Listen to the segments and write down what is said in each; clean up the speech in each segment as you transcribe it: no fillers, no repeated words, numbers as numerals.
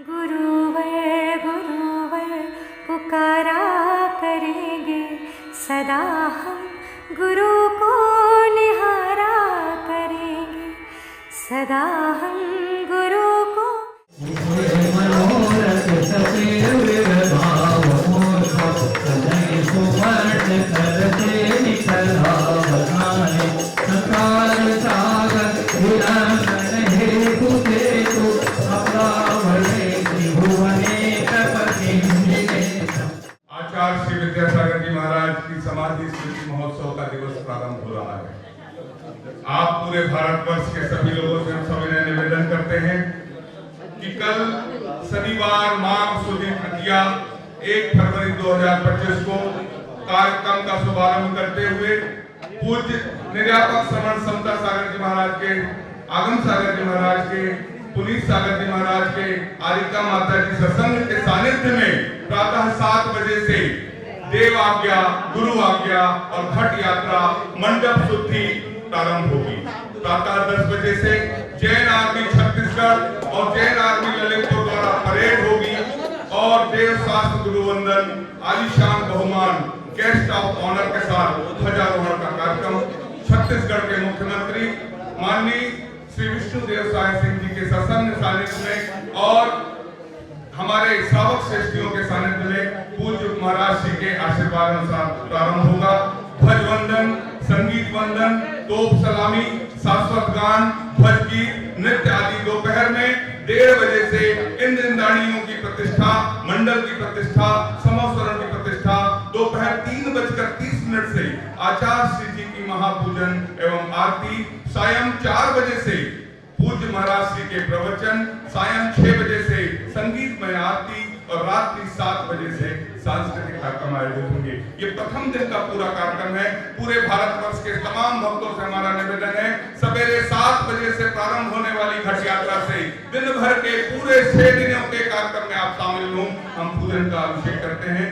गुरुवर गुरुवर पुकारा करेंगे सदा हम, गुरु को निहारा करेंगे सदा हम, गुरु को। आचार्य श्री विद्यासागर जी महाराज की समाधि स्मृति महोत्सव का दिवस प्रारंभ हो रहा है। आप पूरे भारतवर्ष के सभी लोगों से हम सविनय निवेदन करते हैं कि कल शनिवार माघ सुदी तृतीया 1 फरवरी 2025 को कार्यक्रम का शुभारंभ करते हुए पूज्य निर्यापक श्रवण समता सागर जी महाराज के, आगम सागर जी महाराज के, पुनीत सागर जी महाराज के, आरिका माता जी सत्संग के सानिध्य में प्रातः 7 बजे से देव आज्ञा, गुरु आज्ञा और घट यात्रा मंडप शुद्धि प्रारंभ होगी। प्रातः 10 बजे से जैन आर्मी छत्तीसगढ़ और जैन आर्मी ललितपुर द्वारा परेड होगी और देव शास्त्र गुरु वंदन, आलीशान बहुमान, गेस्ट ऑफ ऑनर के साथ ध्वजारोहण का कार्यक्रम छत्तीसगढ़ के मुख्यमंत्री माननीय श्री विष्णुदेव साय सिंह जी के सत्संग सानिध्य में और हमारे श्रावक श्रेष्ठियों के सानिध्य में पूज्य महाराज जी के आशीर्वाद अनुसार प्रारंभ होगा। ध्वज वंदन, संगीत वंदन, तोप सलामी, शाश्वत गान, ध्वज गीत, नृत्य आदि दोपहर में 1:30 बजे से इंद्रदाणियों की प्रतिष्ठा, मंडल की प्रतिष्ठा, समस्वरण की प्रतिष्ठा, दोपहर 3:30 से आचार्य श्री जी की महापूजन एवं आरती, सायं 4 बजे से पूज्य महाराज श्री के प्रवचन, सायं 6 बजे से संगीतमय आरती और रात्रि 7 बजे से सांस्कृतिक कार्यक्रम आयोजित होंगे। ये प्रथम दिन का पूरा कार्यक्रम है। पूरे भारतवर्ष के तमाम भक्तों से हमारा निवेदन है, सवेरे 7 बजे से प्रारंभ होने वाली घट यात्रा से दिन भर के पूरे 6 दिनों के कार्यक्रम में आप शामिल हों। हम पूजन का अभिषेक करते हैं।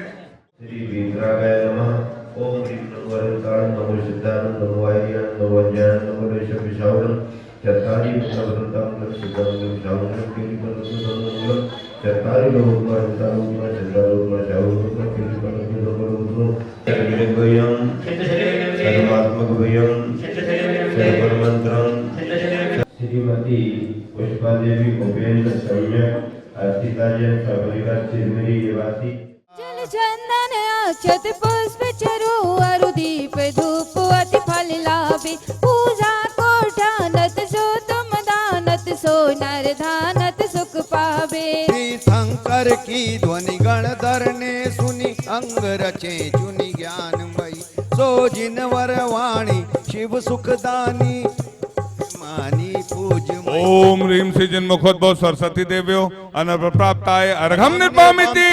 श्री वीतरागाय नमः। ओम ह्रीं नमो वरदाय नमो सिद्धाय नमो आर्याय नमो वज्राय नमो ऋषभिषावरं चत्तारि भद्रवृन्दां लक्ष्मीकान्तं शावनं कीर्तिकरं चत्तारि लोकवरदां चन्द्रलोकं शावनं कीर्तिकरं लोकवरदां शरीरद्वयं सर्वात्मकद्वयं सर्वमन्त्रं। श्रीमती पुष्पादेवी उपेन्द्र सम्यक अर्चिताजन सबलिका चिरमिरी निवासी। जल चंदन अक्षत पुष्प चरु अरु दीप धूप अति फल लाभे पूजा कोठा नत सो तुम दानत सो नर धानत सुख पावे। श्री शंकर की ध्वनि गण धरने सुनी अंग रचे चुनी ज्ञानमयी सो जिनवर वाणी शिव सुखदानी मानी पूज। ओम ह्रीं श्री जन्मोद्भव सरस्वती देव्यो अनर्भ प्राप्ताय अर्घम निर्पामिति।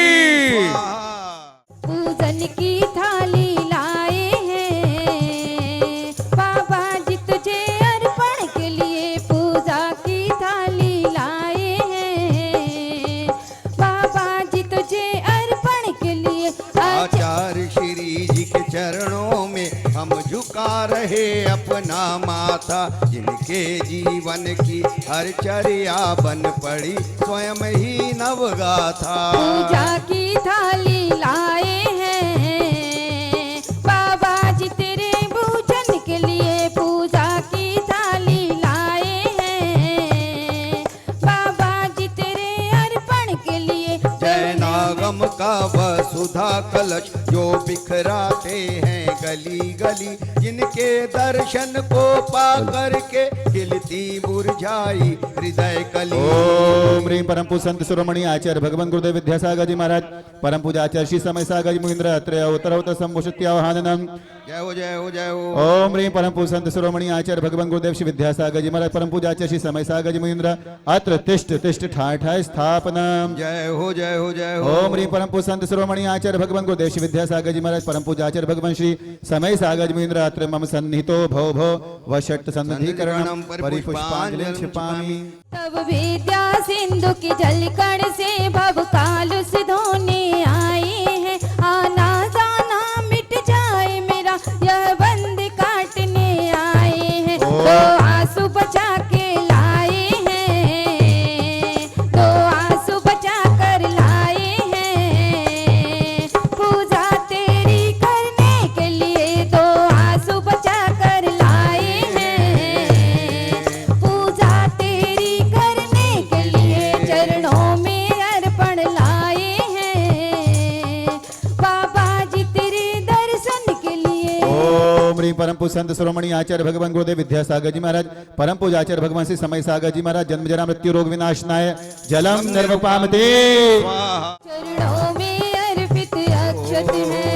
पूजन की थाली लाए हैं बाबा जी तुझे अर्पण के लिए, पूजा की थाली लाए हैं बाबा जी तुझे अर्पण के लिए। आचार्य श्री जी के चरणों में हम झुका रहे अपना माथा, जिनके जीवन की हर चर्या बन पड़ी स्वयं ही नवगाथा। पूजा की थाली लाए हैं बाबा जी तेरे पूजन के लिए, पूजा की थाली लाए हैं बाबा जी तेरे अर्पण के लिए। जैनागम का वसुधा कलश जो बिखराते हैं गली गली, जिनके दर्शन को पा करके खिलती मुरझाई हृदय कली। ओम ह्रीं परम पूज्य संत शिरोमणि आचार्य भगवान गुरुदेव विद्यासागर जी महाराज, परम पूज्य आचार्य श्री समय सागर जी मुहिंद्र अत्र उत्तरोत्तर संभूषित आवाहनम। जय हो जय हो जय हो। ओम ह्रीं परम पूज्य संत शिरोमणि आचार्य भगवान गुरुदेव श्री विद्यासागर जी महाराज, परम पूज्य आचार्य श्री समय सागर जी मुहिंद्र अत्र तिष्ठ तिष्ठ ठाय ठाय स्थापनम। जय हो जय हो जय हो। ओम ह्रीं परम पूज्य संत शिरोमणि आचार्य भगवान गुरुदेव श्री विद्यासागर जी महाराज, परम पूज्य आचार्य भगवान श्री समय सागर जी मुहिंद्र अत्र मम सन्निहितो भो भो वषट् सन्निधिकरणं परिपुष्पांजलिं क्षिपामि। तब विद्या सिंधु की जलकण से भव काल से धोने आए हैं, आना जाना मिट जाए मेरा यह बंद काटने आए हैं। तो आंसू बचा के लाए हैं, तो आंसू बचा ह्रीं परम पूज्य संत शिरोमणि आचार्य भगवान गुरुदेव विद्यासागर जी महाराज, परम पूज्य आचार्य भगवान श्री समय सागर जी महाराज, जन्म जरा मृत्यु रोग विनाशनाय जलम निर्वपामते। चरणों में अर्पित अक्षत है,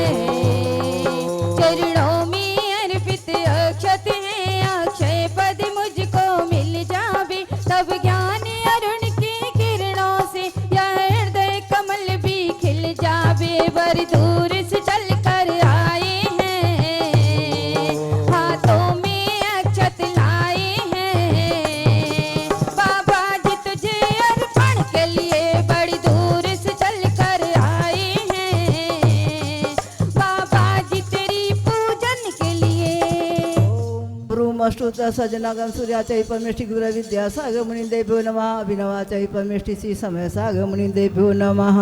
चरणों में अर्पित अक्षत है, अक्षय पद मुझको मिल जावे, तब ज्ञान अरुण की किरणों से यह हृदय कमल भी खिल जावे। बर दूर से चल कर आए हैं, हाथों में अक्षत लाए हैं, बाबा जी तुझे अर्पण के लिए बड़ी दूर से चल कर आए हैं, बाबा जी तेरी पूजन के लिए। ब्रूमष्टोत्तर सजनागम सूर्याचै परमेष्टि गुरु विद्यासागर मुनिदेभ्यो नमः। अभिनवाचै परमेष्टि श्री समय सागर मुनिदेभ्यो नमः।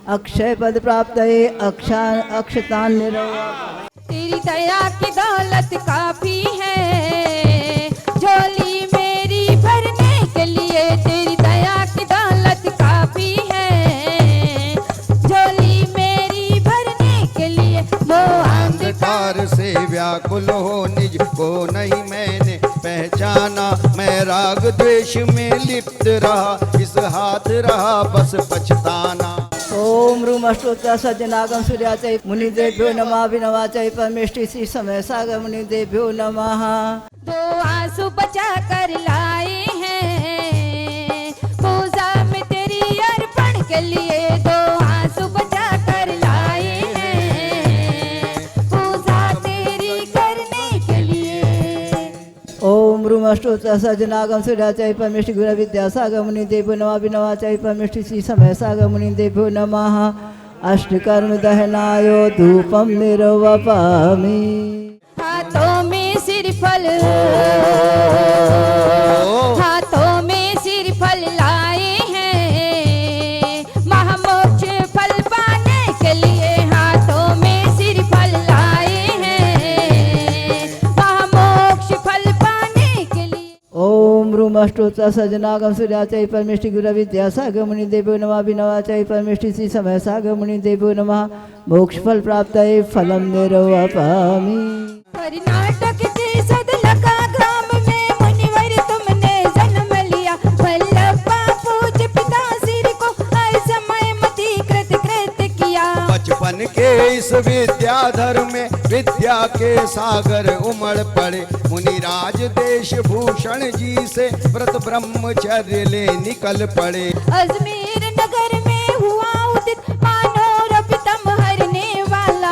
अक्षय पद प्राप्त अक्षतान निरवा। तेरी दया की दौलत काफी है झोली मेरी भरने के लिए, तेरी दया की दौलत काफी है झोली मेरी भरने के लिए। वो अंधकार से व्याकुल हो निज को नहीं मैंने पहचाना, मैं राग द्वेष में लिप्त रहा, इस हाथ रहा बस पछताना। ओम रूमष्टोत्तर सज्जनागम सूर्याचै मुनिदेभ्यो नमः। अभिनवाचै परमेष्टि श्री समय सागर मुनिदेभ्यो नमः। दो आंसू बचा कर लाए हैं पूजा में तेरी अर्पण के लिए, दो आंसू बचा कर लाए हैं पूजा तेरी करने के लिए। ओम रूमष्टोत्तर सज्जनागम सूर्याचै परमेष्टि गुरु विद्यासागर मुनिदेभ्यो नमः। अभिनवाचै परमेष्टि श्री समय सागर मुनिदेभ्यो नमः। अष्टकर्म दहनायो धूपम निर्वपामि। हाथों में सिरफल, हाथों में सिरफल लाए हैं महामोक्ष फल पाने के लिए, हाथों में सिरफल लाए हैं महामोक्ष फल पाने के लिए। ओम रूमष्टोत्तर सज्जनागम सूर्याचै परमेष्टि गुरु विद्यासागर मुनिदेभ्यो नमः। अभिनवाचै परमेष्टि श्री समय सागर मुनिदेभ्यो नमः। मोक्ष फल प्राप्त फलम निर्वपामि। कर्नाटक के सदलका ग्राम में मुनिवर तुमने जन्म लिया, वल्लभा पूज्य पिता श्री को हर समय मति कृत किया। बचपन के इस विद्याधर में विद्या के सागर उमड़ पड़े, मुनिराज देश भूषण जी से व्रत ब्रह्मचर्य ले निकल पड़े। अजमेर नगर में हुआ उदित मानो रपितम हरने वाला,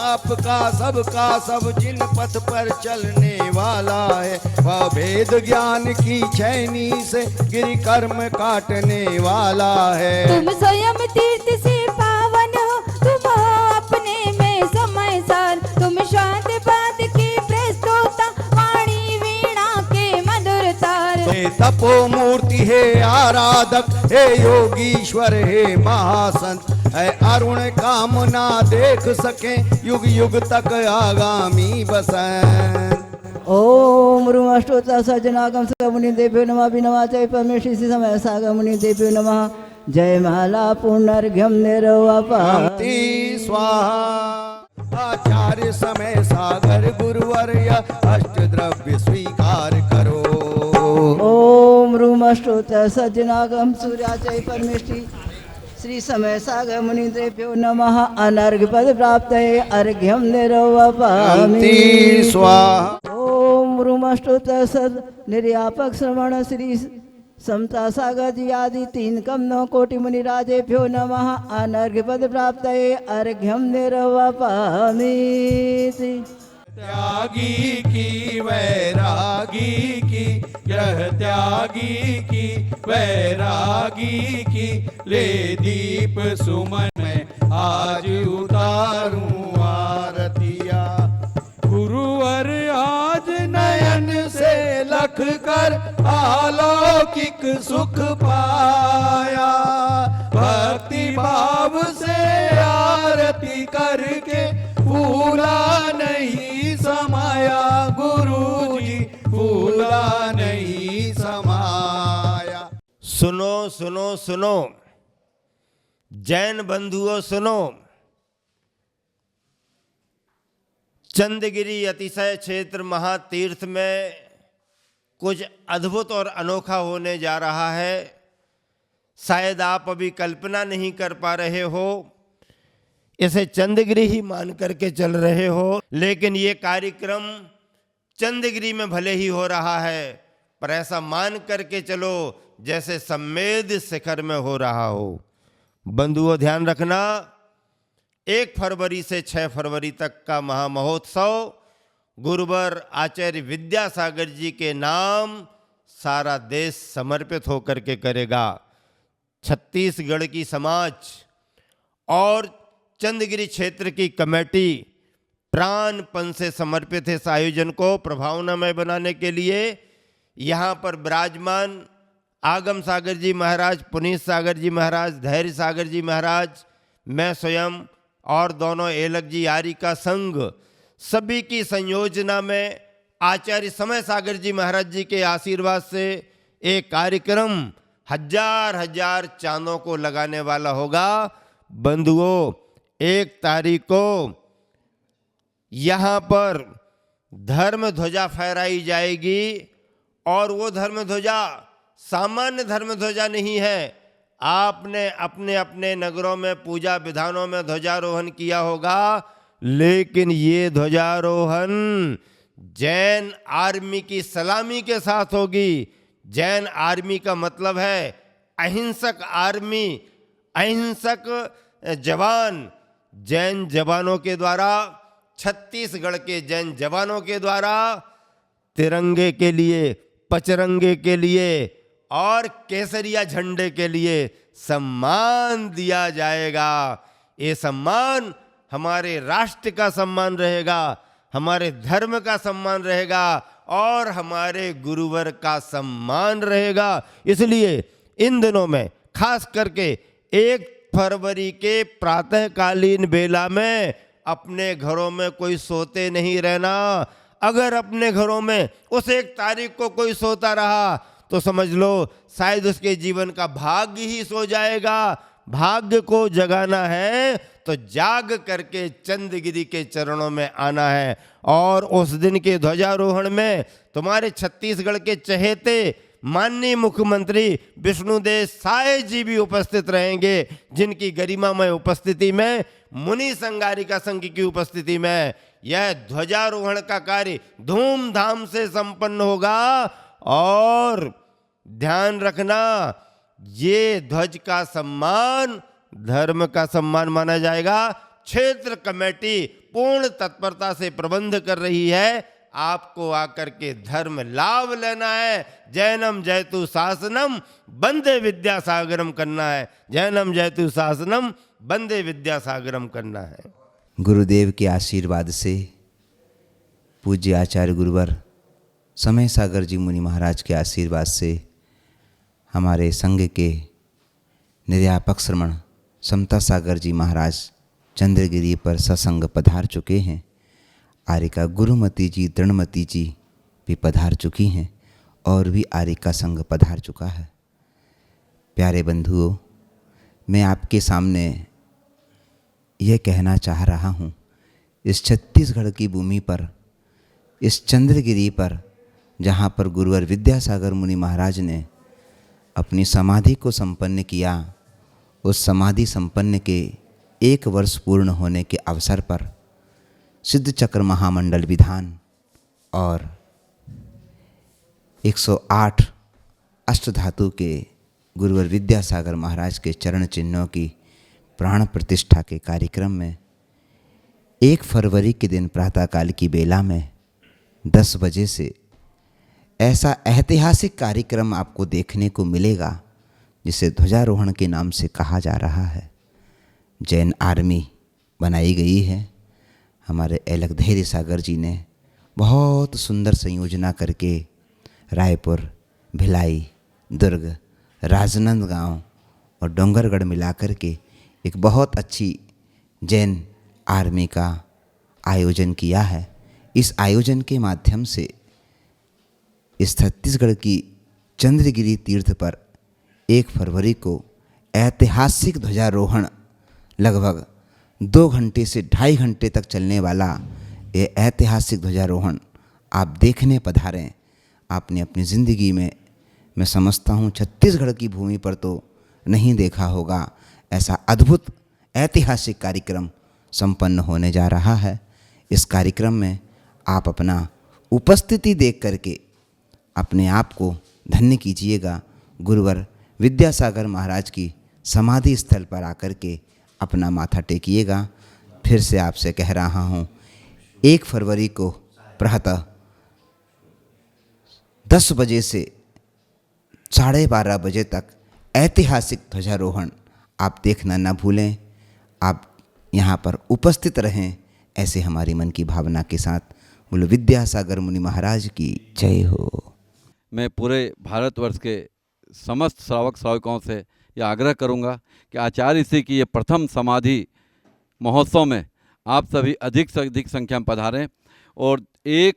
आपका सबका सब जिन पथ पर चलने वाला है, वह भेद ज्ञान की छैनी से गिरि कर्म काटने वाला है। तुम स्वयं तीर्थ से पावन हो, तुम हो अपने में समय सार, तुम शांत बात की प्रस्तोता, वाणी वीणा के मधुर तार। हे तपो मूर्ति है आराधक, हे योगीश्वर है महासंत, है अरुण कामना देख सके युग युग तक आगामी बसंत। ओम रूमष्टोत्तर सज्जनागम सूर्य मुनिदेभ्यो नमः। अभिनवाचै परमेष्टि श्री समय सागर मुनिदेभ्यो नमः। जय माला पुनर्घ्यम निर्वपामि स्वाहा। आचार्य समय सागर गुरुवर्य अष्टद्रव्य स्वीकार करो। ओम रूमष्टोत्तर सज्जनागम सूर्याचै परमेष्टि श्री समय सागर मुनिदेभ्यो नमः। अनर्घ्य पद प्राप्त अर्घ्यम निर्वपामि स्वाहा। ओम रूमष्टोत्तर सद निर्यापक श्रवण श्री समता सागर जी आदि 3 कमनो कोटि मुनिराजेभ्यो नमः। अनर्घ्य पद प्राप्त अर्घ्यम निर्वपामि। त्यागी की वैरागी की, यह त्यागी की वैरागी की, ले दीप सुमन में आज उतारूं आरतिया। गुरुवर आज नयन से लख कर अलौकिक सुख पाया, भक्ति भाव से आरती करके भूला नहीं समाया, गुरुजी भूला नहीं समाया। सुनो सुनो सुनो जैन बंधुओं सुनो, चंद्रगिरी अतिशय क्षेत्र महातीर्थ में कुछ अद्भुत और अनोखा होने जा रहा है। शायद आप अभी कल्पना नहीं कर पा रहे हो, इसे चंद्रगिरी ही मान करके चल रहे हो, लेकिन ये कार्यक्रम चंद्रगिरी में भले ही हो रहा है, पर ऐसा मान करके चलो जैसे सम्मेद शिखर में हो रहा हो। बंधुओं, ध्यान रखना, 1 फरवरी से 6 फरवरी तक का महामहोत्सव गुरुवर आचार्य विद्यासागर जी के नाम सारा देश समर्पित होकर के करेगा। छत्तीसगढ़ की समाज और चंद्रगिरी क्षेत्र की कमेटी प्राणपण से समर्पित है इस आयोजन को प्रभावनामय बनाने के लिए। यहाँ पर विराजमान आगम सागर जी महाराज, पुनीत सागर जी महाराज, धैर्य सागर जी महाराज, मैं स्वयं और दोनों एलक जी यारी का संघ, सभी की संयोजना में आचार्य समय सागर जी महाराज जी के आशीर्वाद से एक कार्यक्रम हजार हजार चांदों को लगाने वाला होगा। बंधुओं, 1 तारीख को यहाँ पर धर्म ध्वजा फहराई जाएगी और वो धर्म ध्वजा सामान्य धर्म ध्वजा नहीं है। आपने अपने अपने नगरों में पूजा विधानों में ध्वजारोहण किया होगा, लेकिन ये ध्वजारोहण जैन आर्मी की सलामी के साथ होगी। जैन आर्मी का मतलब है अहिंसक आर्मी, अहिंसक जवान। जैन जवानों के द्वारा, छत्तीसगढ़ के जैन जवानों के द्वारा तिरंगे के लिए, पचरंगे के लिए और केसरिया झंडे के लिए सम्मान दिया जाएगा। ये सम्मान हमारे राष्ट्र का सम्मान रहेगा, हमारे धर्म का सम्मान रहेगा और हमारे गुरुवर का सम्मान रहेगा। इसलिए इन दिनों में खास करके 1 फरवरी के प्रातःकालीन बेला में अपने घरों में कोई सोते नहीं रहना। अगर अपने घरों में उस 1 तारीख को कोई सोता रहा तो समझ लो शायद उसके जीवन का भाग्य ही सो जाएगा। भाग्य को जगाना है तो जाग करके चंद्रगिरी के चरणों में आना है। और उस दिन के ध्वजारोहण में तुम्हारे छत्तीसगढ़ के चहेते माननीय मुख्यमंत्री विष्णुदेव साय जी भी उपस्थित रहेंगे, जिनकी गरिमामय उपस्थिति में, मुनि संगारिका संघ की उपस्थिति में यह ध्वजारोहण का कार्य धूमधाम से संपन्न होगा। और ध्यान रखना, ये ध्वज का सम्मान धर्म का सम्मान माना जाएगा। क्षेत्र कमेटी पूर्ण तत्परता से प्रबंध कर रही है। आपको आकर के धर्म लाभ लेना है। जैनम जयतु शासनम वंदे विद्यासागरम करना है। जैनम जयतु शासनम वंदे विद्यासागरम करना है। गुरुदेव के आशीर्वाद से, पूज्य आचार्य गुरुवर समय सागर जी मुनि महाराज के आशीर्वाद से हमारे संघ के निर्यापक श्रमण समता सागर जी महाराज चंद्रगिरी पर सत्संग पधार चुके हैं। आर्यिका गुरुमती जी, तृणमती जी भी पधार चुकी हैं और भी आर्यिका संघ पधार चुका है। प्यारे बंधुओं, मैं आपके सामने यह कहना चाह रहा हूँ, इस छत्तीसगढ़ की भूमि पर, इस चंद्रगिरी पर, जहाँ पर गुरुवर विद्यासागर मुनि महाराज ने अपनी समाधि को संपन्न किया, उस समाधि संपन्न के 1 वर्ष पूर्ण होने के अवसर पर सिद्ध चक्र महामंडल विधान और 108 अष्टधातु के गुरुवर विद्यासागर महाराज के चरण चिन्हों की प्राण प्रतिष्ठा के कार्यक्रम में 1 फरवरी के दिन प्रातःकाल की बेला में 10 बजे से ऐसा ऐतिहासिक कार्यक्रम आपको देखने को मिलेगा जिसे ध्वजारोहण के नाम से कहा जा रहा है। जैन आर्मी बनाई गई है। हमारे एलक धैर्य सागर जी ने बहुत सुंदर संयोजना करके रायपुर, भिलाई, दुर्ग, राजनांदगांव और डोंगरगढ़ मिलाकर के एक बहुत अच्छी जैन आर्मी का आयोजन किया है। इस आयोजन के माध्यम से इस छत्तीसगढ़ की चंद्रगिरी तीर्थ पर 1 फरवरी को ऐतिहासिक ध्वजारोहण लगभग 2 घंटे से 2.5 घंटे तक चलने वाला ये ऐतिहासिक ध्वजारोहण आप देखने पधारें। आपने अपनी ज़िंदगी में, मैं समझता हूँ, छत्तीसगढ़ की भूमि पर तो नहीं देखा होगा। ऐसा अद्भुत ऐतिहासिक कार्यक्रम संपन्न होने जा रहा है। इस कार्यक्रम में आप अपना उपस्थिति देख करके अपने आप को धन्य कीजिएगा। गुरुवर विद्यासागर महाराज की समाधि स्थल पर आकर के अपना माथा टेकिएगा। फिर से आपसे कह रहा हूँ, 1 फरवरी को प्रातः 10 बजे से 12:30 बजे तक ऐतिहासिक ध्वजारोहण आप देखना न भूलें। आप यहाँ पर उपस्थित रहें, ऐसे हमारी मन की भावना के साथ। बोलो विद्यासागर मुनि महाराज की जय हो। मैं पूरे भारतवर्ष के समस्त श्रावक श्राविकाओं से यह आग्रह करूंगा कि आचार्य श्री की ये प्रथम समाधि महोत्सव में आप सभी अधिक से अधिक संख्या में पधारें। और 1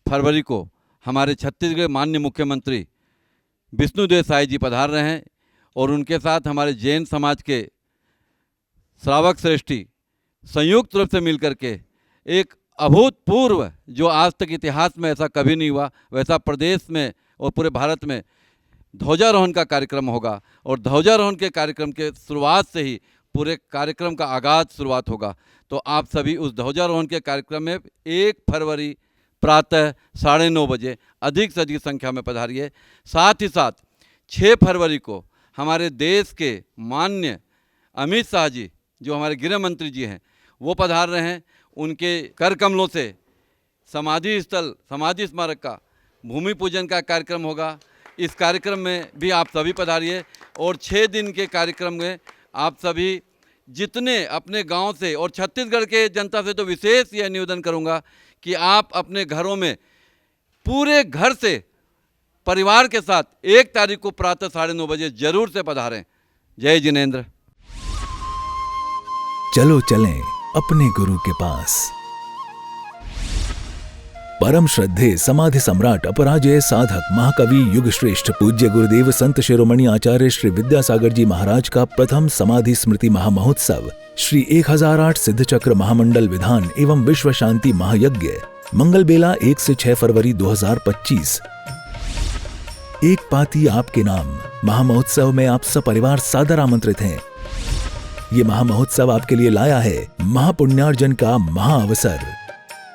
फरवरी को हमारे छत्तीसगढ़ माननीय मुख्यमंत्री विष्णुदेव साय जी पधार रहे हैं और उनके साथ हमारे जैन समाज के श्रावक श्रेष्ठी संयुक्त रूप से मिलकर के एक अभूतपूर्व, जो आज तक इतिहास में ऐसा कभी नहीं हुआ, वैसा प्रदेश में और पूरे भारत में ध्वजारोहण का कार्यक्रम होगा। और ध्वजारोहण के कार्यक्रम के शुरुआत से ही पूरे कार्यक्रम का आगाज शुरुआत होगा। तो आप सभी उस ध्वजारोहण के कार्यक्रम में 1 फरवरी प्रातः 9:30 बजे अधिक से अधिक संख्या में पधारिए। साथ ही साथ 6 फरवरी को हमारे देश के माननीय अमित शाह जी, जो हमारे गृह मंत्री जी हैं, वो पधार रहे हैं। उनके कर कमलों से समाधि स्थल, समाधि स्मारक का भूमि पूजन का कार्यक्रम होगा। इस कार्यक्रम में भी आप सभी पधारिए। और 6 दिन के कार्यक्रम में आप सभी जितने अपने गांव से और छत्तीसगढ़ के जनता से तो विशेष यह निवेदन करूंगा कि आप अपने घरों में पूरे घर से परिवार के साथ 1 तारीख को प्रातः 9:30 बजे जरूर से पधारें। जय जिनेंद्र। चलो चलें अपने गुरु के पास। परम श्रद्धेय समाधि सम्राट अपराजय साधक महाकवि युग श्रेष्ठ पूज्य गुरुदेव संत शिरोमणि आचार्य श्री विद्यासागर जी महाराज का प्रथम समाधि स्मृति महामहोत्सव श्री 1008 सिद्ध चक्र महामंडल विधान एवं विश्व शांति महायज्ञ मंगल बेला 1 से 6 फरवरी 2025। एक पाती आपके नाम महामहोत्सव में आप सपरिवार सादर आमंत्रित हैं। ये महामहोत्सव आपके लिए लाया है महापुण्यार्जन का महाअवसर।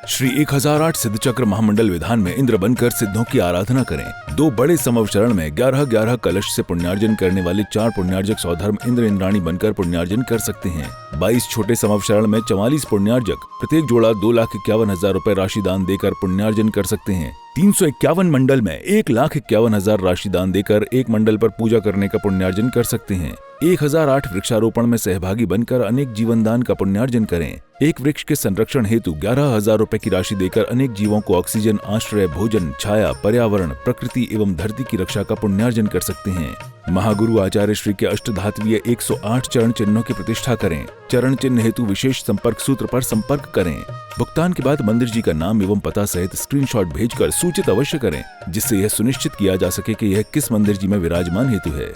श्री 1008 सिद्ध चक्र महामंडल विधान में इंद्र बनकर सिद्धों की आराधना करें। 2 बड़े समवचरण में 11-11 कलश से पुण्यार्जन करने वाले 4 पुण्यार्जक सौधर्म इंद्र इंद्राणी बनकर पुण्यार्जन कर सकते हैं। 22 छोटे समवचरण में 44 पुण्यार्जक प्रत्येक जोड़ा 2,51,000 रुपए राशि दान देकर पुण्यार्जन कर सकते हैं। 351 मंडल में 1,51,000 राशि दान देकर एक मंडल पर पूजा करने का पुण्यार्जन कर सकते हैं। 1008 वृक्षारोपण में सहभागी बनकर अनेक जीवन दान का पुण्यार्जन करें। एक वृक्ष के संरक्षण हेतु 11,000 रुपए की राशि देकर अनेक जीवों को ऑक्सीजन, आश्रय, भोजन, छाया, पर्यावरण, प्रकृति एवं धरती की रक्षा का पुण्यार्जन कर सकते हैं। महागुरु आचार्य श्री के अष्टधात्वीय 108 चरण चिन्हों की प्रतिष्ठा करें। चरण चिन्ह हेतु विशेष संपर्क सूत्र पर संपर्क करें। भुगतान के बाद मंदिर जी का नाम एवं पता सहित स्क्रीनशॉट भेजकर सूचित अवश्य करें, जिससे यह सुनिश्चित किया जा सके कि यह किस मंदिर जी में विराजमान हेतु है।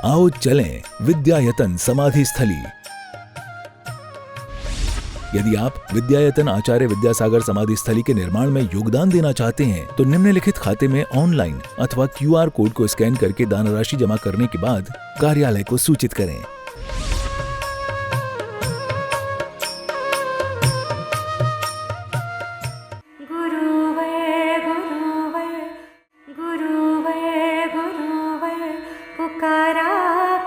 आओ चलें विद्यायतन समाधि स्थली। यदि आप विद्यायतन आचार्य विद्यासागर समाधि स्थली के निर्माण में योगदान देना चाहते हैं तो निम्नलिखित खाते में ऑनलाइन अथवा QR कोड को स्कैन करके दान राशि जमा करने के बाद कार्यालय को सूचित करें। गुरुवर गुरुवर गुरुवर गुरुवर पुकारा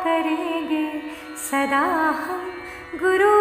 करेंगे सदा हम गुरु